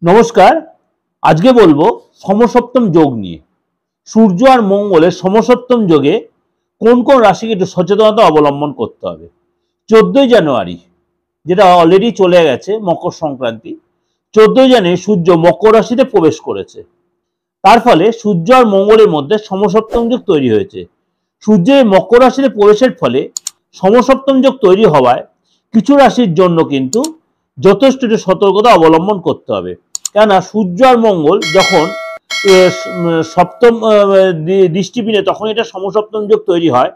নমস্কার। আজকে বলবো সমসপ্তম যোগ নিয়ে। সূর্য আর মঙ্গলের সমসপ্তম যোগে কোন কোন রাশিকে একটু সচেতনতা অবলম্বন করতে হবে। 14ই জানুয়ারি, যেটা অলরেডি চলে গেছে, মকর সংক্রান্তি। 14ই জানুয়ারি সূর্য মকর রাশিতে প্রবেশ করেছে। তার ফলে সূর্য আর মঙ্গলের মধ্যে সমসপ্তম যোগ তৈরি হয়েছে। সূর্যের মকর রাশিতে প্রবেশের ফলে সমসপ্তম যোগ তৈরি হওয়ায় কিছু রাশির জন্য কিন্তু যথেষ্ট সতর্কতা অবলম্বন করতে হবে। কেননা সূর্য আর মঙ্গল যখন সপ্তম দৃষ্টিপিনে তখন এটা সমসপ্তম যোগ তৈরি হয়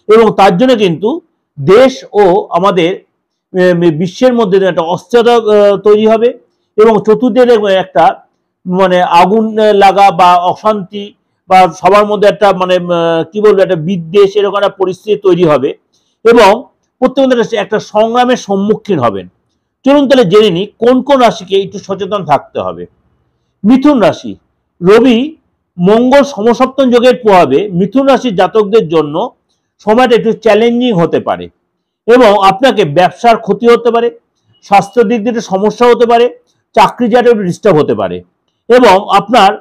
এবং তার জন্য কিন্তু দেশ ও আমাদের বিশ্বের মধ্যে একটা অস্থিরতা তৈরি হবে এবং চতুর্দিকে একটা মানে আগুন লাগা বা অশান্তি বা সবার মধ্যে একটা মানে কি বলবো একটা বিদ্বেষ এরকম একটা পরিস্থিতি তৈরি হবে এবং প্রত্যেকের একটা সংগ্রামের সম্মুখীন হবেন। চলুন তাহলে জেনে নিই কোন কোন রাশিকে একটু সচেতন থাকতে হবে। মিথুন রাশি, রবি মঙ্গল সমসপ্তম যোগের প্রভাবে মিথুন রাশির জাতকদের জন্য সময়টা একটু চ্যালেঞ্জিং হতে পারে এবং আপনাকে ব্যবসার ক্ষতি হতে পারে, স্বাস্থ্য দিক দিয়ে সমস্যা হতে পারে, চাকরি জায়গাটা একটু ডিস্টার্ব হতে পারে এবং আপনার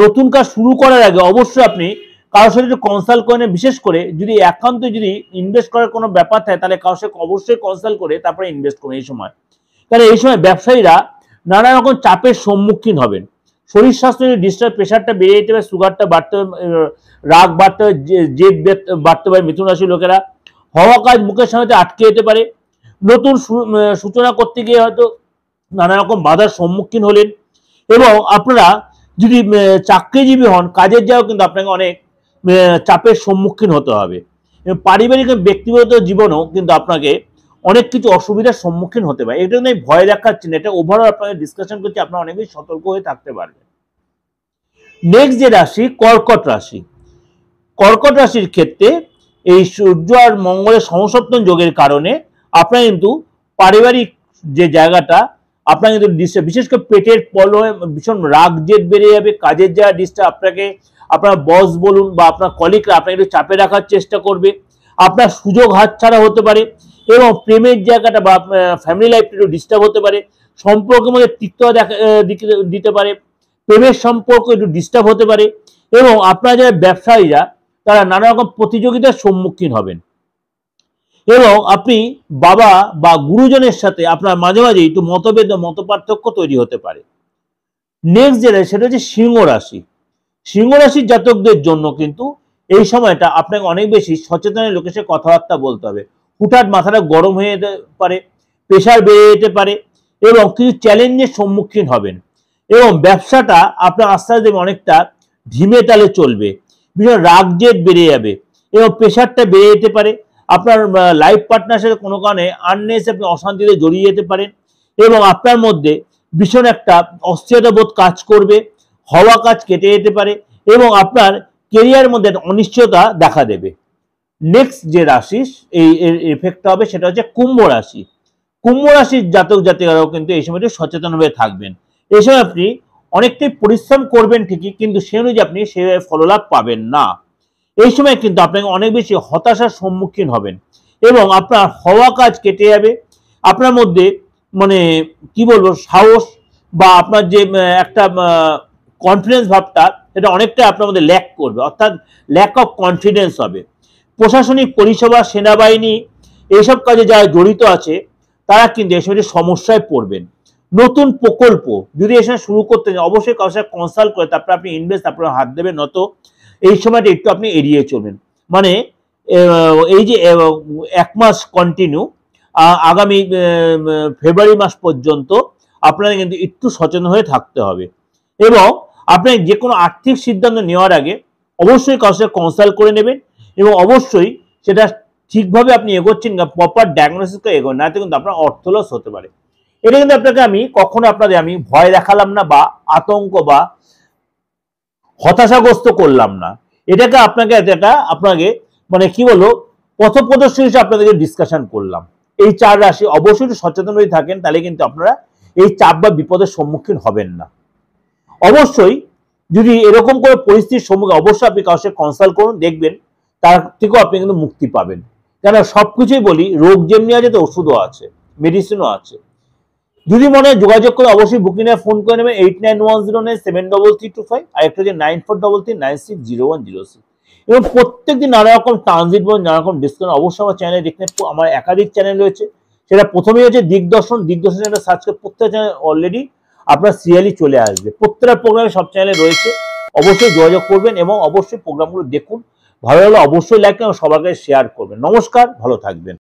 নতুন কাজ শুরু করার আগে অবশ্যই আপনি কারোর সাথে একটু কনসাল্ট করে নেন। বিশেষ করে যদি একান্ত যদি ইনভেস্ট করার কোনো ব্যাপার থাকে তাহলে কারোর সাথে অবশ্যই কনসাল্ট করে তারপরে ইনভেস্ট করুন এই সময়। কারণ এই সময় ব্যবসায়ীরা নানা রকম চাপের সম্মুখীন হবেন। শরীর স্বাস্থ্য ডিস্টার্ব, প্রেশারটা বেড়ে যেতে পারে, সুগারটা বাড়তে, রাগ বাড়তে, জেদ বাড়তে পারে। মিথুন রাশির লোকেরা হওয়া কাজ মুখের সামনে আটকে যেতে পারে। নতুন সূচনা করতে গিয়ে হয়তো নানা রকম বাধার সম্মুখীন হলেন এবং আপনারা যদি চাকরিজীবী হন কাজের যাও কিন্তু আপনাকে অনেক চাপের সম্মুখীন হতে হবে। পারিবারিক ব্যক্তিগত জীবনেও কিন্তু আপনাকে অনেক কিছু অসুবিধার সম্মুখীন হতে পারে। এটা নিয়ে ভয় দেখাচ্ছি না, এটা ওভারঅল আপনাকে ডিসকাশন করছি, আপনারা অনেক বেশি সতর্ক হয়ে থাকতে পারবেন। নেক্সট যে রাশি কর্কট রাশি। কর্কট রাশির ক্ষেত্রে এই সূর্য আর মঙ্গলের সমসপ্তম যোগের কারণে আপনার কিন্তু পারিবারিক যে জায়গাটা আপনার কিন্তু ডিস্টার্ব, বিশেষ করে পেটের প্রবলেমে ভীষণ রাগ জেদ বেড়ে যাবে, কাজের জায়গা ডিস্টার্ব, আপনাকে আপনার বস বলুন বা আপনার কলিগরা আপনাকে একটু চাপে রাখার চেষ্টা করবে, আপনার সুযোগ হাতছাড়া হতে পারে এবং প্রেমের জায়গাটা বা ফ্যামিলি লাইফটা একটু ডিস্টার্ব হতে পারে, সম্পর্কের মধ্যে তিক্ততা দিতে পারে, প্রেমের সম্পর্ক একটু ডিস্টার্ব হতে পারে এবং আপনারা যারা ব্যবসায়ীরা তারা নানা রকম প্রতিযোগিতার সম্মুখীন হবেন এবং আপনি বাবা বা গুরুজনের সাথে আপনার মাঝে মাঝে একটু মতভেদ মত পার্থক্য তৈরি হতে পারে। নেক্সট যেটা সেটা হচ্ছে সিংহ রাশি। সিংহ রাশির জাতকদের জন্য কিন্তু এই সময়টা আপনাকে অনেক বেশি সচেতনের লোকের সাথে কথাবার্তা বলতে হবে। হুটহাট মাথাটা গরম হয়ে যেতে পারে, প্রেশার বেড়ে যেতে পারে এবং কিছু চ্যালেঞ্জের সম্মুখীন হবেন এবং ব্যবসাটা আপনার আস্তে আস্তে অনেকটা ধিমে তালে চলবে, ভীষণ রাগ জেদ বেড়ে যাবে এবং প্রেশারটা বেড়ে যেতে পারে। আপনার লাইফ পার্টনার সাথে কোনো কারণে আননেসেসারি আপনি অশান্তিতে জড়িয়ে যেতে পারেন এবং আপনার মধ্যে ভীষণ একটা অস্থিরতা বোধ কাজ করবে, হওয়া কাজ কেটে যেতে পারে এবং আপনার কেরিয়ারের মধ্যে একটা অনিশ্চয়তা দেখা দেবে। নেক্সট যে রাশি এই এফেক্ট হবে সেটা হচ্ছে কুম্ভ রাশি। কুম্ভ রাশির জাতক জাতিকারাও কিন্তু এই সময়টি সচেতন হয়ে থাকবেন। এই সময় আপনি অনেকটাই পরিশ্রম করবেন ঠিকই, কিন্তু সে অনুযায়ী আপনি সেভাবে ফললাভ পাবেন না। এই সময় কিন্তু আপনাকে অনেক বেশি হতাশার সম্মুখীন হবেন এবং আপনার হওয়া কাজ কেটে যাবে। আপনার মধ্যে মানে কি বলবো সাহস বা আপনার যে একটা কনফিডেন্স ভাবটা এটা অনেকটা আপনার মধ্যে ল্যাক করবে, অর্থাৎ ল্যাক অফ কনফিডেন্স হবে। প্রশাসনিক পরিষেবা, সেনাবাহিনী এইসব কাজে যারা জড়িত আছে তারা কিন্তু এই সময়টি সমস্যায় পড়বেন। নতুন প্রকল্প যদি এসে শুরু করতে চান অবশ্যই কারোর সাথে কনসাল্ট করে তারপরে আপনি ইনভেস্ট তারপরে হাত দেবেন, নত এই সময়টা একটু আপনি এড়িয়ে চলবেন। মানে এই যে এক মাস কন্টিনিউ আগামী ফেব্রুয়ারি মাস পর্যন্ত আপনারা কিন্তু একটু সচেতন হয়ে থাকতে হবে এবং আপনি যে কোনো আর্থিক সিদ্ধান্ত নেওয়ার আগে অবশ্যই কারোর সাথে কনসাল্ট করে নেবেন এবং অবশ্যই সেটা ঠিকভাবে আপনি এগোচ্ছেন না প্রপার ডায়াগনোসিস করে এগোন, না কিন্তু আপনার অর্থ লস হতে পারে। এটা কিন্তু আপনাকে আমি কখনো আপনাদের আমি ভয় দেখালাম না বা আতঙ্ক বা হতাশাগ্রস্ত করলাম না, এটাকে আপনাকে মানে কি বলবো পথপ্রদর্শক হিসেবে আপনাদেরকে ডিসকাশন করলাম। এই চার রাশি অবশ্যই সচেতন হয়ে থাকেন, তাহলে কিন্তু আপনারা এই চাপ বা বিপদের সম্মুখীন হবেন না। অবশ্যই যদি এরকম করে পরিস্থিতির সম্মুখীন অবশ্যই আপনি কারোর সাথে কনসাল্ট করুন, দেখবেন তার থেকেও আপনি কিন্তু মুক্তি পাবেন। কেন সবকিছুই বলি রোগ যেমনি আছে তো ওষুধও আছে, মেডিসিনও আছে। যদি মনে হয় যোগাযোগ করে অবশ্যই বুকিংয়ে ফোন করে নেবেন 8910973325, আর একটা হচ্ছে 9433960106। এবং প্রত্যেকদিন নানা রকম ট্রানজিট এবং নানা রকম ডিসকাউন্ট অবশ্যই আমার চ্যানেলে দেখতে। আমার একাধিক চ্যানেল রয়েছে, সেটা প্রথমেই হচ্ছে দিগদর্শন। দিগদর্শন চ্যানেলটা সার্চ করে প্রত্যেকটা চ্যানেল অলরেডি আপনার সিরিয়ালি চলে আসবে। প্রত্যেকটা প্রোগ্রামে সব চ্যানেলে রয়েছে, অবশ্যই যোগাযোগ করবেন এবং অবশ্যই প্রোগ্রামগুলো দেখুন। ভালো লাগলে অবশ্যই লাইক এবং সবার কাছে শেয়ার করবেন। নমস্কার, ভালো থাকবেন।